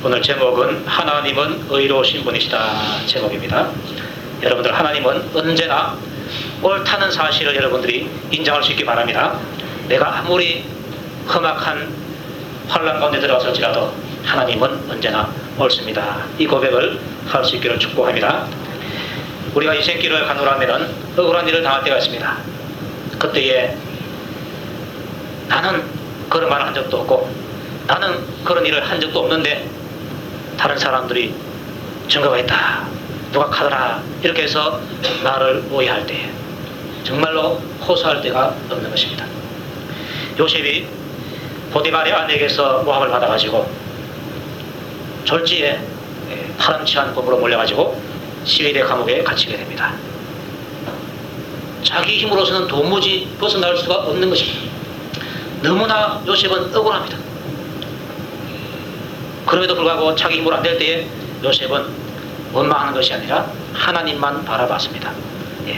오늘 제목은 하나님은 의로우신 분이시다 제목입니다. 여러분들, 하나님은 언제나 옳다는 사실을 여러분들이 인정할 수 있기 바랍니다. 내가 아무리 험악한 환난 가운데 들어갔을지라도 하나님은 언제나 옳습니다. 이 고백을 할 수 있기를 축복합니다. 우리가 인생길을 가노라면 억울한 일을 당할 때가 있습니다. 그때에 나는 그런 말을 한 적도 없고 나는 그런 일을 한 적도 없는데 다른 사람들이 증거가 있다, 누가 카더라, 이렇게 해서 나를 오해할 때 정말로 호소할 때가 없는 것입니다. 요셉이 보디발의 아내에게서 모함을 받아가지고 졸지에 파렴치한 법으로 몰려가지고 시위대 감옥에 갇히게 됩니다. 자기 힘으로서는 도무지 벗어날 수가 없는 것입니다. 너무나 요셉은 억울합니다. 그럼에도 불구하고 자기 힘으로 안 될 때에 요셉은 원망하는 것이 아니라 하나님만 바라봤습니다.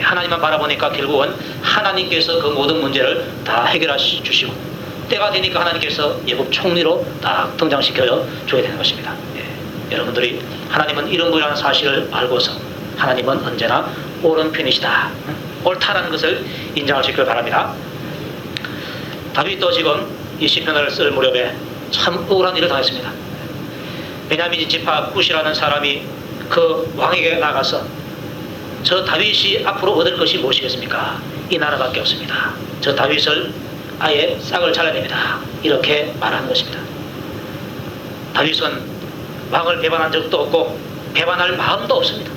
하나님만 바라보니까 결국은 하나님께서 그 모든 문제를 다 해결해 주시고 때가 되니까 하나님께서 예굽 총리로 딱 등장시켜 줘야 되는 것입니다. 여러분들이 하나님은 이런 분이라는 사실을 알고서 하나님은 언제나 옳은 편이시다, 옳다라는 것을 인정할 수 있기를 바랍니다. 다윗도 지금 이 시편을 쓸 무렵에 참 억울한 일을 당했습니다. 베냐민 지파 굿이라는 사람이 그 왕에게 나가서 저 다윗이 앞으로 얻을 것이 무엇이겠습니까? 이 나라밖에 없습니다. 저 다윗을 아예 싹을 잘라야 됩니다, 이렇게 말하는 것입니다. 다윗은 왕을 배반한 적도 없고 배반할 마음도 없습니다.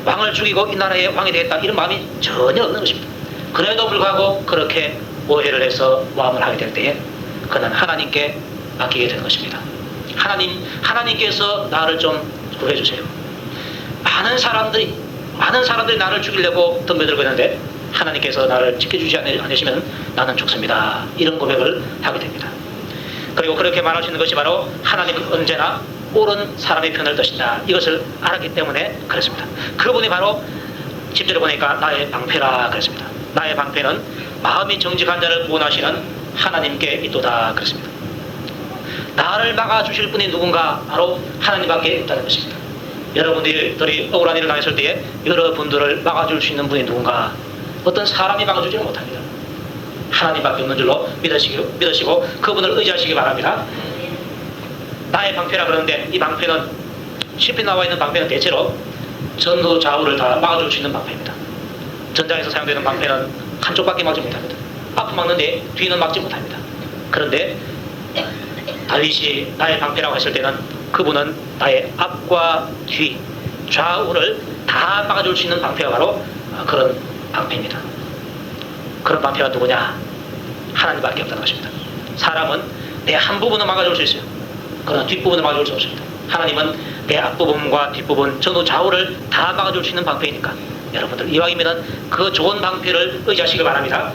왕을 죽이고 이 나라의 왕이 되겠다 이런 마음이 전혀 없는 것입니다. 그래도 불구하고 그렇게 오해를 해서 왕을 하게 될 때에 그는 하나님께 맡기게 되는 것입니다. 하나님께서 나를 좀 구해주세요. 많은 사람들이 나를 죽이려고 덤벼들고 있는데 하나님께서 나를 지켜주지 않으시면 나는 죽습니다, 이런 고백을 하게 됩니다. 그리고 그렇게 말할 수 있는 것이 바로 하나님은 언제나 옳은 사람의 편을 드신다, 이것을 알았기 때문에 그렇습니다. 그분이 바로 10절에 보니까 나의 방패라 그랬습니다. 나의 방패는 마음이 정직한 자를 구원하시는 하나님께 있도다 그랬습니다. 나를 막아주실 분이 누군가 바로 하나님밖에 없다는 것입니다. 여러분들이 억울한 일을 당했을 때에 여러분들을 막아줄 수 있는 분이 누군가, 어떤 사람이 막아주지는 못합니다. 하나님밖에 없는 줄로 믿으시고 그분을 의지하시기 바랍니다. 나의 방패라 그러는데 이 방패는 시편에 나와 있는 방패는 대체로 전후 좌우를 다 막아줄 수 있는 방패입니다. 전장에서 사용되는 방패는 한쪽밖에 막지 못합니다. 앞을 막는데 뒤는 막지 못합니다. 그런데 다윗이 나의 방패라고 했을 때는 그분은 나의 앞과 뒤, 좌우를 다 막아줄 수 있는 방패가 바로 그런 방패입니다. 그런 방패가 누구냐? 하나님밖에 없다는 것입니다. 사람은 내 한 부분을 막아줄 수 있어요. 그러나 뒷부분을 막아줄 수 없습니다. 하나님은 내 앞부분과 뒷부분, 전후 좌우를 다 막아줄 수 있는 방패이니까 여러분들 이왕이면 그 좋은 방패를 의지하시기 바랍니다.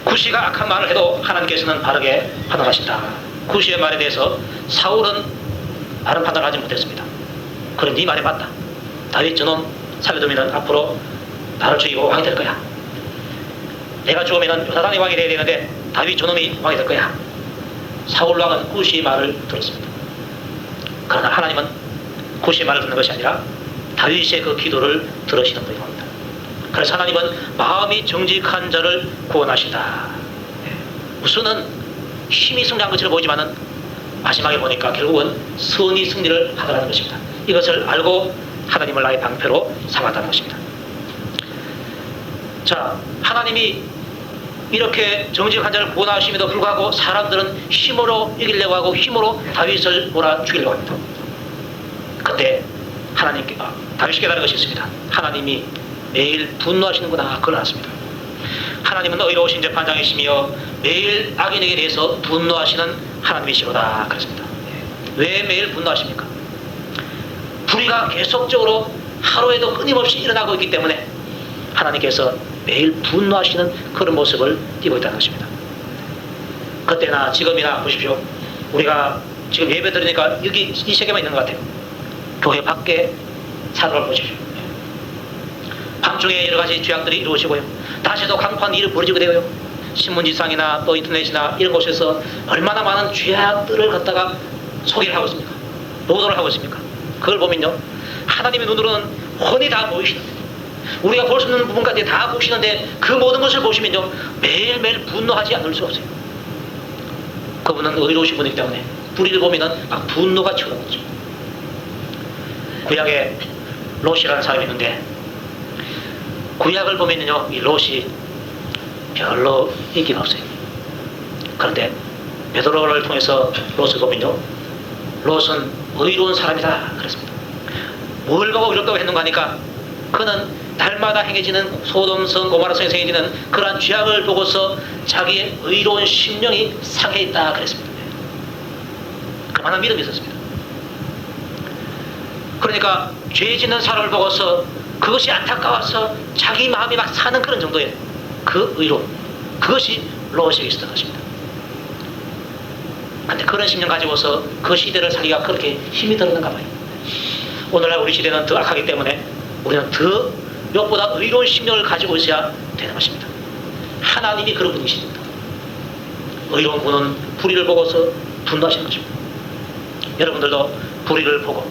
굿이가 악한 말을 해도 하나님께서는 바르게 판단하신다. 굿이의 말에 대해서 사울은 바른 판단을 하지 못했습니다. 그래, 네 말이 맞다. 다윗 저놈 살려두면 앞으로 나를 죽이고 왕이 될 거야. 내가 죽으면 요나단이 왕이 돼야 되는데 다윗 저놈이 왕이 될 거야. 사울 왕은 굿이의 말을 들었습니다. 그러나 하나님은 굿이의 말을 듣는 것이 아니라 다윗의 그 기도를 들으시는 분이 겁니다. 그래서 하나님은 마음이 정직한 자를 구원하신다. 우선은 힘이 승리한 것처럼 보이지만은 마지막에 보니까 결국은 선이 승리를 하더라는 것입니다. 이것을 알고 하나님을 나의 방패로 삼았다는 것입니다. 자, 하나님이 이렇게 정직한 자를 구원하심에도 불구하고 사람들은 힘으로 이기려고 하고 힘으로 다윗을 몰아 죽이려고 합니다. 그때 다윗이 깨달은 것이 있습니다. 하나님이 매일 분노하시는구나, 그걸 알았습니다. 하나님은 의로우신 재판장이시며 매일 악인에게 대해서 분노하시는 하나님이시로다 그랬습니다. 왜 매일 분노하십니까? 불의가 계속적으로 하루에도 끊임없이 일어나고 있기 때문에 하나님께서 매일 분노하시는 그런 모습을 띠고 있다는 것입니다. 그때나 지금이나 보십시오. 우리가 지금 예배 드리니까 여기 이 세계만 있는 것 같아요. 교회 밖에 사람을 보십시오. 밤중에 여러 가지 죄악들이 이루어지고요. 낮에도 강판 일을 벌이게 되고요. 신문지상이나 또 인터넷이나 이런 곳에서 얼마나 많은 죄악들을 갖다가 소개를 하고 있습니까? 노도를 하고 있습니까? 그걸 보면요, 하나님의 눈으로는 훤히 다 보이시는데, 우리가 볼 수 있는 부분까지 다 보시는데 그 모든 것을 보시면요, 매일매일 분노하지 않을 수 없어요. 그분은 의로우신 분이기 때문에 불의를 보면은 막 분노가 튀어나오죠. 구약에 롯이라는 사람이 있는데, 구약을 보면요, 이 롯이 별로 인기가 없어요. 그런데 베드로를 통해서 롯을 보면요, 롯은 의로운 사람이다 그랬습니다. 뭘 보고 이렇다고 했는가 하니까, 그는 날마다 행해지는 소돔성 고모라성에서 행해지는 그러한 죄악을 보고서 자기의 의로운 심령이 상해 있다 그랬습니다. 그만한 믿음이 있었습니다. 그러니까 죄 짓는 사람을 보고서 그것이 안타까워서 자기 마음이 막 사는 그런 정도의 그 의로움, 그것이 롯에게 있었던 것입니다. 그런데 그런 심령 가지고서 그 시대를 살기가 그렇게 힘이 들었는가 봐요. 오늘날 우리 시대는 더 악하기 때문에 우리는 더 무엇보다 의로운 심령을 가지고 있어야 되는 것입니다. 하나님이 그런 분이십니다. 의로운 분은 불의를 보고서 분노하시는 것입니다. 여러분들도 불의를 보고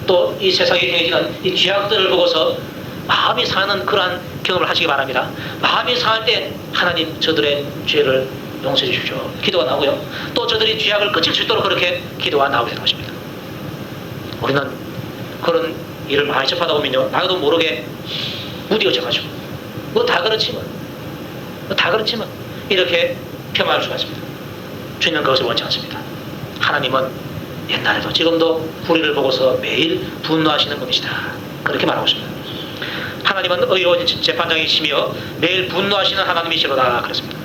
또 이 세상에 행해지는 이 죄악들을 보고서 마음이 상하는 그러한 경험을 하시기 바랍니다. 마음이 상할 때 하나님 저들의 죄를 용서해 주십시오, 기도가 나오고요, 또 저들이 죄악을 그칠 수 있도록 그렇게 기도가 나오게 되는 것입니다. 우리는 그런 일을 많이 접하다 보면요, 나도 모르게 무뎌져가지고 다 그렇지만 이렇게 폄하할 수가 있습니다. 주님은 그것을 원치 않습니다. 하나님은 옛날에도 지금도 불의를 보고서 매일 분노하시는 분이시다, 그렇게 말하고 있습니다. 하나님은 의로운 재판장이시며 매일 분노하시는 하나님이시로다 그랬습니다.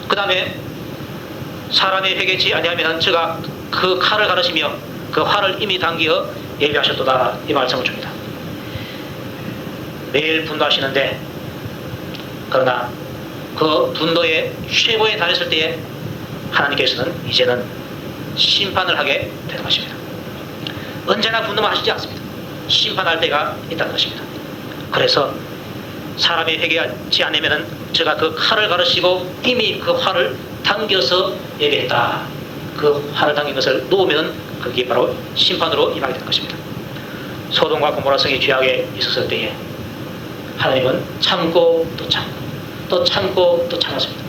그 다음에 사람이 회개치 아니하면 저가 그 칼을 가르시며 그 활을 이미 당기어 예비하셨도다, 이 말씀을 줍니다. 매일 분노하시는데, 그러나 그 분노의 최고에 달했을 때에 하나님께서는 이제는 심판을 하게 되는 것입니다. 언제나 분노만 하시지 않습니다. 심판할 때가 있다는 것입니다. 그래서 사람이 회개하지 않으면 제가 그 칼을 가르시고 이미 그 활을 당겨서 예비했다, 그 활을 당긴 것을 놓으면 그게 바로 심판으로 임하게 되는 것입니다. 소돔과 고모라성이 죄악에 있었을 때에 하나님은 참고 또 참고 또 참고 또 참았습니다.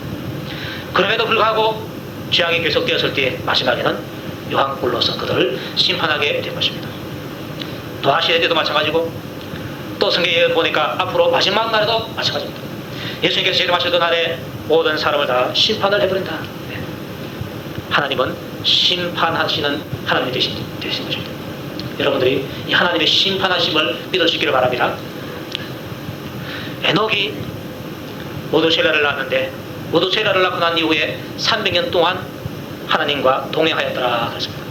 그럼에도 불구하고 죄악이 계속되었을 때 마지막에는 유황불로서 그들을 심판하게 된 것입니다. 도하시대 때도 마찬가지고, 또 성경에 보니까 앞으로 마지막 날에도 마찬가지입니다. 예수님께서 재림하시던 날에 모든 사람을 다 심판을 해버린다. 네. 하나님은 심판하시는 하나님이 되신 것입니다. 여러분들이 이 하나님의 심판하심을 믿을 수 있기를 바랍니다. 에녹이 모두셀라를 낳았는데, 모두셀라를 낳고 난 이후에 300년 동안 하나님과 동행하였더라 그랬습니다.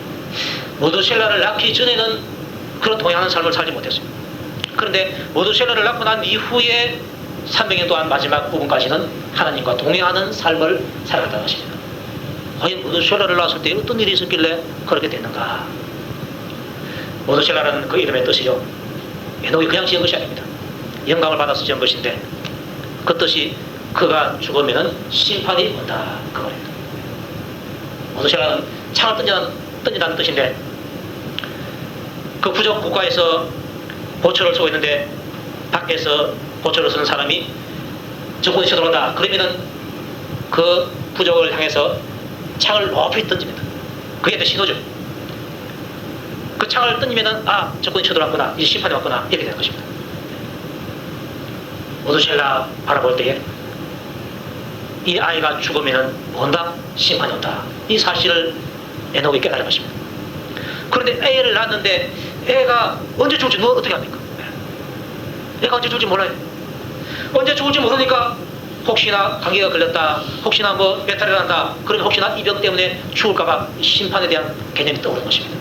모두셀라를 낳기 전에는 그런 동행하는 삶을 살지 못했습니다. 그런데 모두셀라를 낳고 난 이후에 300년 동안 마지막 부분까지는 하나님과 동행하는 삶을 살아갔다는 것입니다. 과연 모두셀라를 낳았을 때 어떤 일이 있었길래 그렇게 됐는가? 모두셀라는 그 이름의 뜻이요, 에녹이 그냥 지은 것이 아닙니다. 영감을 받아서 지은 것인데, 그 뜻이 그가 죽으면 심판이 온다, 그거입니다. 모두셀라는 창을 던진다는 뜻인데, 그 부족 국가에서 보초를 쓰고 있는데 밖에서 보초를 쓰는 사람이 적군이 쳐들어온다, 그러면은 그 부족을 향해서 창을 높이 던집니다. 그게 신호죠. 그 창을 던지면은 적군이 쳐들어왔구나, 이제 심판이 왔구나, 이렇게 되는 것입니다. 모두셀라 바라볼 때에 이 아이가 죽으면 온다, 심판이 온다, 이 사실을 에녹이 깨달은 것입니다. 그런데 애를 낳았는데 애가 언제 죽을지 누가 어떻게 합니까? 애가 언제 죽을지 몰라요. 언제 죽을지 모르니까 혹시나 감기가 걸렸다, 혹시나 배탈이 난다, 그러면 혹시나 이 병 때문에 죽을까봐 심판에 대한 개념이 떠오르는 것입니다.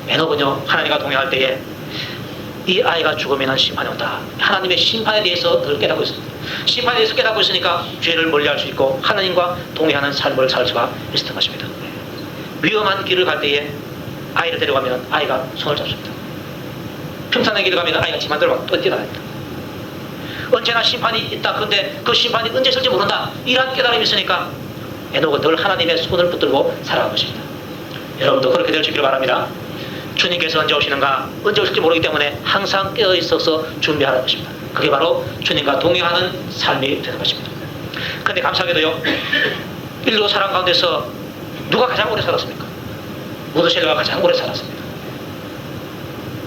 에녹은요, 하나님과 동행할 때에 이 아이가 죽으면 심판이 온다, 하나님의 심판에 대해서 늘 깨닫고 있습니다. 심판에 대해서 깨닫고 있으니까 죄를 멀리할 수 있고 하나님과 동행하는 삶을 살 수가 있었던 것입니다. 위험한 길을 갈 때에 아이를 데려가면 아이가 손을 잡습니다. 평탄한 길을 가면 아이가 지 맘대로 막 뛰어다닙니다. 언제나 심판이 있다, 그런데 그 심판이 언제 쓸지 모른다, 이러한 깨달음이 있으니까 에녹은 늘 하나님의 손을 붙들고 살아간 것입니다. 여러분도 그렇게 될 수 있기를 바랍니다. 주님께서 언제 오시는가, 언제 오실지 모르기 때문에 항상 깨어 있어서 준비하는 것입니다. 그게 바로 주님과 동행하는 삶이 되는 것입니다. 그런데 감사하게도요, 인류 사람 가운데서 누가 가장 오래 살았습니까? 무드셀라가 가장 오래 살았습니다.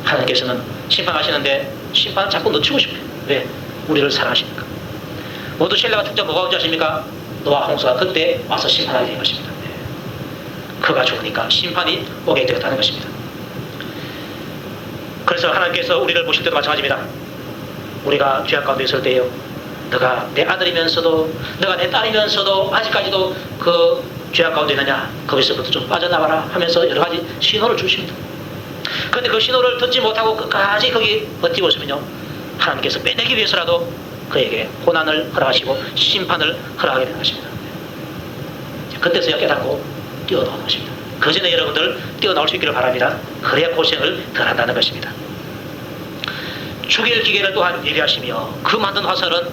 하나님께서는 심판하시는데 심판을 자꾸 늦추고 싶어요. 왜? 우리를 사랑하시니까. 무드셀라가 죽자 뭐가 언제 하십니까? 노아 홍수가 그때 와서 심판하게 된 것입니다. 그가 죽으니까 심판이 오게 되었다는 것입니다. 그래서 하나님께서 우리를 보실 때도 마찬가지입니다. 우리가 죄악 가운데 있을 때요, 너가 내 아들이면서도, 너가 내 딸이면서도 아직까지도 그 죄악 가운데 있느냐, 거기서부터 좀 빠져나가라 하면서 여러 가지 신호를 주십니다. 그런데 그 신호를 듣지 못하고 끝까지 거기 버티고 있으면요, 하나님께서 빼내기 위해서라도 그에게 고난을 허락하시고 심판을 허락하게 되는 것입니다. 그때서야 깨닫고 뛰어나오는 것입니다. 그 전에 여러분들 뛰어나올 수 있기를 바랍니다. 그래야 고생을 덜 한다는 것입니다. 죽일 기계를 또한 예비하시며 그 만든 화살은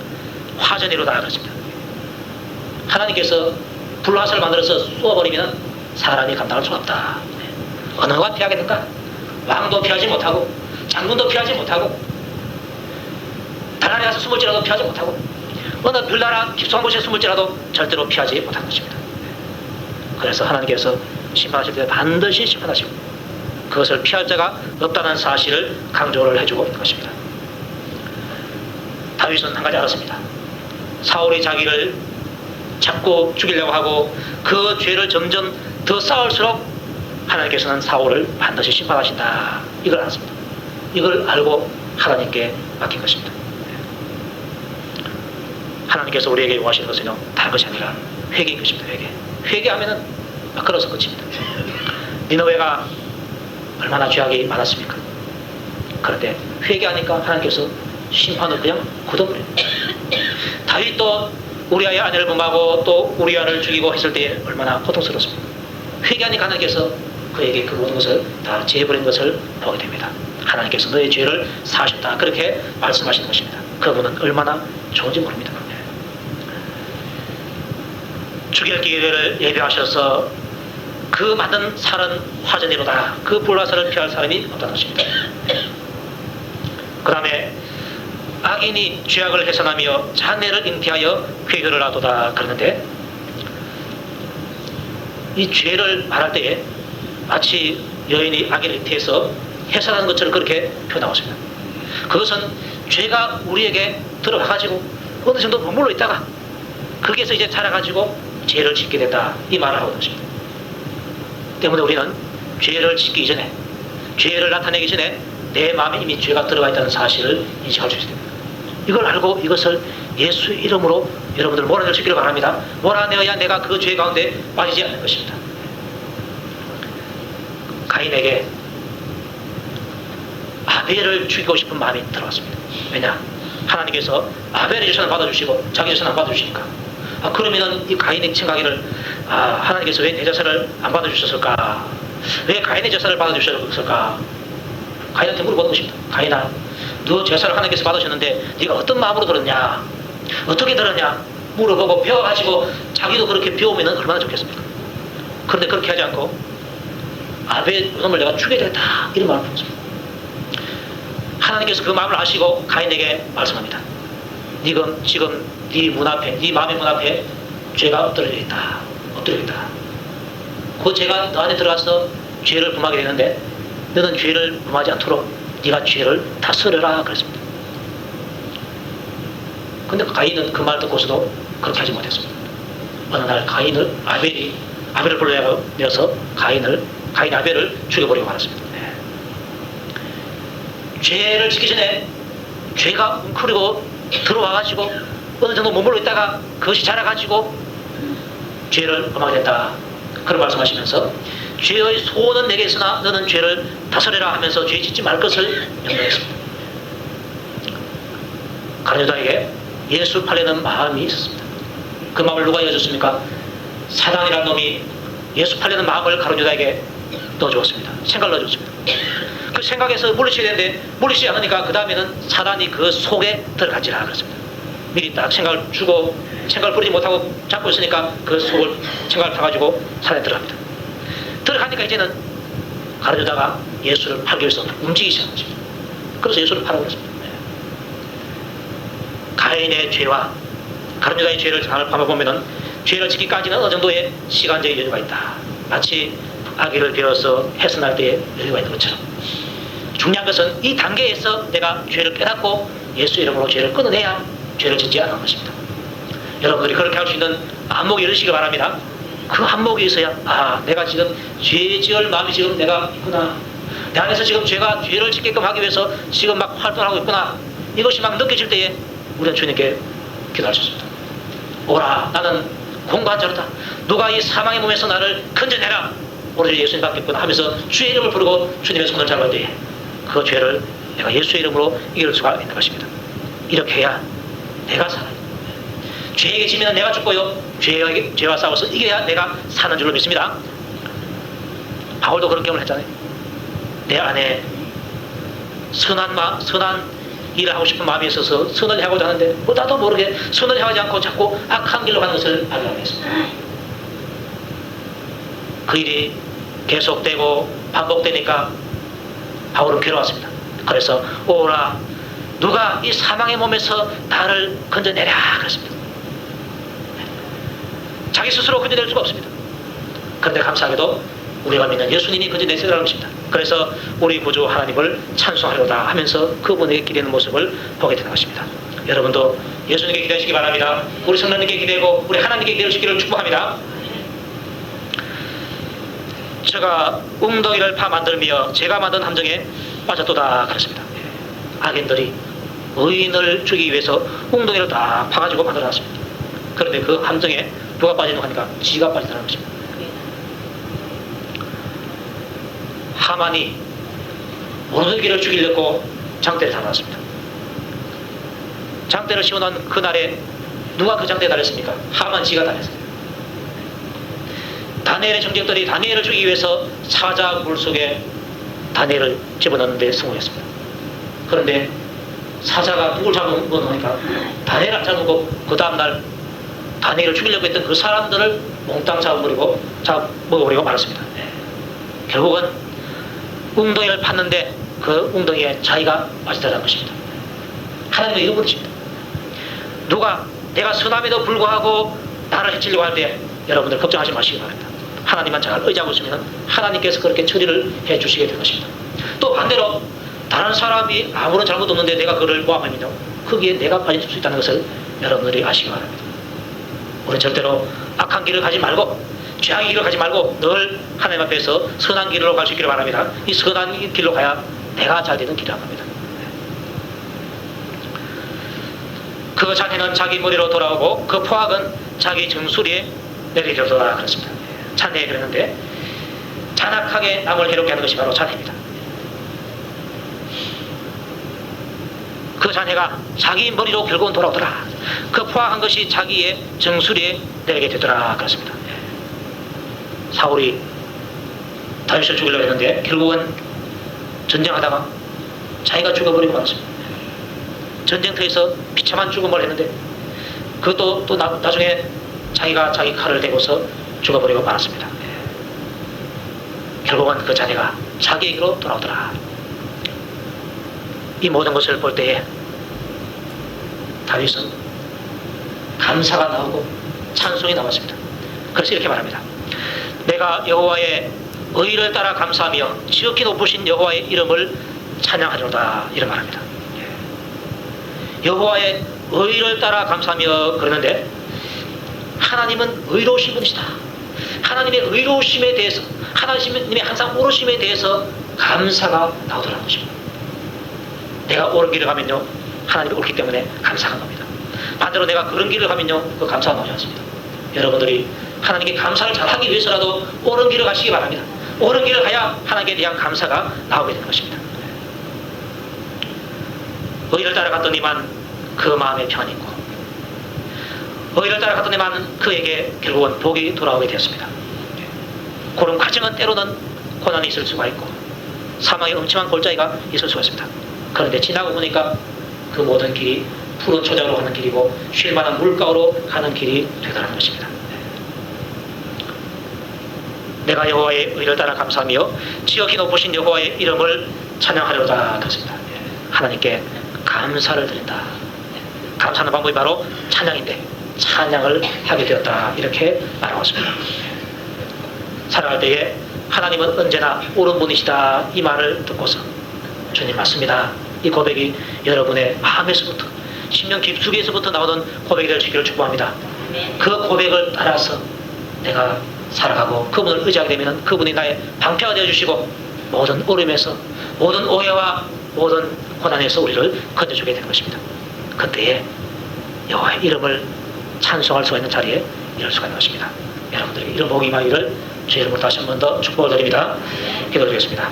화전이로다 그렇습니다. 하나님께서 불화살을 만들어서 쏘아버리면 사람이 감당할 수가 없다. 어느 누가 피하겠는가? 왕도 피하지 못하고 장군도 피하지 못하고 달나라에 가서 숨을지라도 피하지 못하고 어느 별나라 깊숙한 곳에 숨을지라도 절대로 피하지 못한 것입니다. 그래서 하나님께서 심판하실 때 반드시 심판하시고 그것을 피할 자가 없다는 사실을 강조를 해주고 있는 것입니다. 다윗은 한 가지 알았습니다. 사울이 자기를 잡고 죽이려고 하고 그 죄를 점점 더 쌓을수록 하나님께서는 사울을 반드시 심판하신다. 이걸 알았습니다. 이걸 알고 하나님께 맡긴 것입니다. 하나님께서 우리에게 요구하시는 것은요, 다른 것이 아니라 회개인 것입니다. 회개하면은 끌어서 끝입니다. 니느웨가 얼마나 죄악이 많았습니까? 그런데 회개하니까 하나님께서 심판을 그냥 굳어버려요. 다윗도 우리아의 아내를 범하고 또 우리아를 죽이고 했을 때 얼마나 고통스러웠습니까? 회개하니까 하나님께서 그에게 그 모든 것을 다 제해버린 것을 보게 됩니다. 하나님께서 너의 죄를 사하셨다, 그렇게 말씀하시는 것입니다. 그분은 얼마나 좋은지 모릅니다. 죽일 기회를 예비하셔서 그 만든 살은 화전이로다, 그 불화살을 피할 사람이 없다는 것입니다. 그 다음에 악인이 죄악을 해산하며 잔해를 잉태하여 회개를 하도다 그러는데, 이 죄를 말할 때에 마치 여인이 악인을 잉태해서 해산하는 것처럼 그렇게 표현하고 있습니다. 그것은 죄가 우리에게 들어와가지고 어느 정도 머물러 있다가 거기에서 이제 자라가지고 죄를 짓게 된다, 이 말을 하고 있습니다. 때문에 우리는 죄를 짓기 전에, 죄를 나타내기 전에 내 마음에 이미 죄가 들어가 있다는 사실을 인식할 수 있습니다. 이걸 알고 이것을 예수의 이름으로 여러분들 몰아낼 수 있기를 바랍니다. 몰아내어야 내가 그 죄 가운데 빠지지 않는 것입니다. 가인에게 아벨을 죽이고 싶은 마음이 들어왔습니다. 왜냐? 하나님께서 아벨의 제사는 받아주시고 자기 제사는 안 받아주시니까. 그러면은 이 가인의 생각에는 하나님께서 왜 내 제사를 안 받아주셨을까? 왜 가인의 제사를 받아주셨을까? 가인한테 물어보는 것입니다. 가인아, 너 제사를 하나님께서 받으셨는데 네가 어떤 마음으로 들었냐? 어떻게 들었냐? 물어보고 배워가지고 자기도 그렇게 배우면 얼마나 좋겠습니까? 그런데 그렇게 하지 않고 아벨 놈을 내가 죽여야 되겠다, 이런 마음을 품었습니다. 하나님께서 그 마음을 아시고 가인에게 말씀합니다. 네가 지금 네 문 앞에, 네 마음의 문 앞에 죄가 엎드려 있다. 엎드려 있다. 그 죄가 너 안에 들어가서 죄를 범하게 되는데 너는 죄를 범하지 않도록 네가 죄를 다스려라 그랬습니다. 근데 가인은 그 말 듣고서도 그렇게 하지 못했습니다. 어느 날 아벨을 불러내어서 가인 아벨을 죽여버리고 말았습니다. 죄를 짓기 전에 죄가 웅크리고 들어와가지고 어느 정도 머물러 있다가 그것이 자라가지고 죄를 범하게 된다, 그런 말씀하시면서 죄의 소원은 내게 있으나 너는 죄를 다스려라 하면서 죄 짓지 말 것을 명령했습니다. 가룟 유다에게 예수 팔려는 마음이 있었습니다. 그 마음을 누가 이어줬습니까? 사단이라는 놈이 예수 팔려는 마음을 가룟 유다에게 넣어주었습니다. 생각을 넣어줬습니다. 그 생각에서 물리쳐야 되는데 물리치지 않으니까 그 다음에는 사단이 그 속에 들어가지라 그랬습니다. 미리 딱 생각을 주고 생각을 부리지 못하고 잡고 있으니까 그 속을 생각을 타가지고 사단에 들어갑니다. 들어가니까 이제는 가르주다가 예수를 팔기 위해서 움직이기 시작한 것입니다. 그래서 예수를 팔아고 그랬습니다. 가인의 죄와 가룟유다의 죄를 잘 봐보면은 죄를 지기까지는 어느 정도의 시간적인 여유가 있다. 마치 아기를 배워서 해산할 때의 여유가 있는 것처럼 중요한 것은 이 단계에서 내가 죄를 깨닫고 예수 이름으로 죄를 끊어내야 죄를 짓지 않는 것입니다. 여러분들이 그렇게 할 수 있는 안목이 이르시기 바랍니다. 그 안목이 있어야 내가 지금 죄 지을 마음이 지금 내가 있구나. 내 안에서 지금 죄를 짓게끔 하기 위해서 지금 막 활동하고 있구나. 이것이 막 느껴질 때에 우리는 주님께 기도할 수 있습니다. 오라, 나는 공고한 자로다. 누가 이 사망의 몸에서 나를 건져내라. 오로지 예수님 받겠구나 하면서 주의 이름을 부르고 주님의 손을 잡을 때에 그 죄를 내가 예수의 이름으로 이길 수가 있는 것입니다. 이렇게 해야 내가 살아요. 죄에게 지면 내가 죽고요. 죄와 싸워서 이겨야 내가 사는 줄로 믿습니다. 바울도 그런 경험을 했잖아요. 내 안에 선한 일을 하고 싶은 마음이 있어서 선을 하고자 하는데 나도 모르게 선을 하지 않고 자꾸 악한 길로 가는 것을 발견했습니다. 그 일이 계속되고 반복되니까 바울은 괴로웠습니다. 그래서 오라, 누가 이 사망의 몸에서 나를 건져내랴 그랬습니다. 자기 스스로 건져낼 수가 없습니다. 그런데 감사하게도 우리가 믿는 예수님이 건져내시라는 것입니다. 그래서 우리 구주 하나님을 찬송하려다 하면서 그분에게 기대는 모습을 보게 되는 것입니다. 여러분도 예수님께 기대하시기 바랍니다. 우리 성령님께 기대고 우리 하나님께 기대하시기를 축복합니다. 제가 웅덩이를 파 만들며 제가 만든 함정에 빠졌도다 그랬습니다. 악인들이 의인을 죽이기 위해서 웅덩이를 다 파가지고 만들어놨습니다. 그런데 그 함정에 누가 빠지는가 하니까 지가 빠지더라는 것입니다. 하만이 모르드게를 죽이려고 장대를 달았습니다. 장대를 씌워놓은 그날에 누가 그 장대에 달렸습니까? 하만 지가 달렸어요. 다니엘의 정적들이 다니엘을 죽이기 위해서 사자 물속에 다니엘을 집어넣는데 성공했습니다. 그런데 사자가 누굴 잡아먹으니까 다니엘을 안 잡고 그 다음날 다니엘을 죽이려고 했던 그 사람들을 몽땅 먹어버리고 말았습니다. 결국은 웅덩이를 팠는데 그 웅덩이에 자기가 빠지더라는 것입니다. 하나님은 이런 분이십니다. 누가 내가 선함에도 불구하고 나를 해치려고 할 때 여러분들 걱정하지 마시기 바랍니다. 하나님만 잘 의지하고 있으면 하나님께서 그렇게 처리를 해 주시게 될 것입니다. 또 반대로 다른 사람이 아무런 잘못 없는데 내가 그를 모함하면요, 거기에 내가 빠질 수 있다는 것을 여러분들이 아시기 바랍니다. 우리는 절대로 악한 길을 가지 말고 죄악의 길을 가지 말고 늘 하나님 앞에서 선한 길로 갈 수 있기를 바랍니다. 이 선한 길로 가야 내가 잘 되는 길이라고 합니다. 그 자네는 자기 머리로 돌아오고 그 포악은 자기 정수리에 내리려더라 그랬습니다. 자네에 그랬는데 잔악하게 남을 해롭게 하는 것이 바로 자네입니다. 그 자네가 자기 머리로 결국은 돌아오더라. 그 포악한 것이 자기의 정수리에 내리게 되더라 그랬습니다. 사울이 다윗을 죽이려고 했는데 결국은 전쟁하다가 자기가 죽어버리고 말았습니다. 전쟁터에서 비참한 죽음을 했는데 그것도 또 나중에 자기가 자기 칼을 대고서 죽어버리고 말았습니다. 결국은 그 자네가 자기에게로 돌아오더라. 이 모든 것을 볼 때에 다윗은 감사가 나오고 찬송이 나왔습니다. 그래서 이렇게 말합니다. 내가 여호와의 의를 따라 감사하며 지극히 높으신 여호와의 이름을 찬양하리로다 이런 말합니다. 여호와의 의를 따라 감사하며 그러는데 하나님은 의로우신 분이시다. 하나님의 의로우심에 대해서 하나님의 항상 옳으심에 대해서 감사가 나오더라는 것입니다. 내가 옳은 길을 가면요 하나님이 옳기 때문에 감사가 나옵니다. 반대로 내가 그런 길을 가면요 그 감사가 나오지 않습니다. 여러분들이 하나님께 감사를 잘하기 위해서라도 옳은 길을 가시기 바랍니다. 옳은 길을 가야 하나님께 대한 감사가 나오게 되는 것입니다. 의를 따라갔더니만 그 마음에 평안이 있고 의를 따라갔더니만 그에게 결국은 복이 돌아오게 되었습니다. 그런 과정은 때로는 고난이 있을 수가 있고 사망의 엄청난 골짜기가 있을 수가 있습니다. 그런데 지나고 보니까 그 모든 길이 푸른 초장으로 가는 길이고 쉴만한 물가로 가는 길이 되더라는 것입니다. 내가 여호와의 의를 따라 감사하며 지극히 높으신 여호와의 이름을 찬양하려다 그랬습니다. 하나님께 감사를 드린다. 감사하는 방법이 바로 찬양인데 찬양을 하게 되었다. 이렇게 말하고 있습니다. 살아갈 때에 하나님은 언제나 옳은 분이시다. 이 말을 듣고서 주님 맞습니다. 이 고백이 여러분의 마음에서부터 심령 깊숙이에서부터 나오는 고백이 될 수 있기를 축복합니다. 그 고백을 따라서 내가 살아가고 그분을 의지하게 되면 그분이 나의 방패가 되어주시고 모든 어려움에서 모든 오해와 모든 고난에서 우리를 건져주게 되는 것입니다. 그때에 여호와의 이름을 찬송할 수가 있는 자리에 이럴 수가 있는 것입니다. 여러분들에게 이런 복이 임하기를 주의 이름으로 다시 한 번 더 축복을 드립니다. 기도드리겠습니다.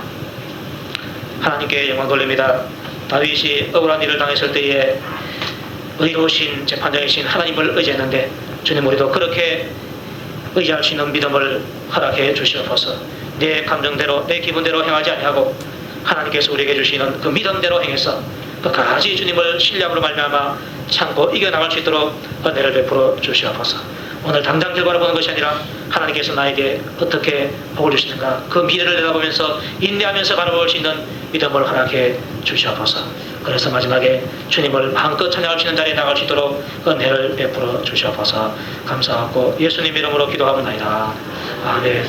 하나님께 영광 돌립니다. 다윗이 억울한 일을 당했을 때에 의로우신 재판장이신 하나님을 의지했는데 주님 우리도 그렇게 의지할 수 있는 믿음을 허락해 주시옵소서. 내 감정대로 내 기분대로 행하지 아니하고 하나님께서 우리에게 주시는 그 믿음대로 행해서 끝까지 주님을 신뢰함으로 말미암아 참고 이겨나갈 수 있도록 은혜를 베풀어 주시옵소서. 오늘 당장 결과를 보는 것이 아니라 하나님께서 나에게 어떻게 복을 주시는가 그 미래를 내다보면서 인내하면서 바라볼 수 있는 믿음을 허락해 주시옵소서. 그래서 마지막에 주님을 마음껏 찬양할 수 있는 자리에 나갈 수 있도록 은혜를 베풀어 주시옵소서. 감사하고 예수님 이름으로 기도하옵나이다. 아멘.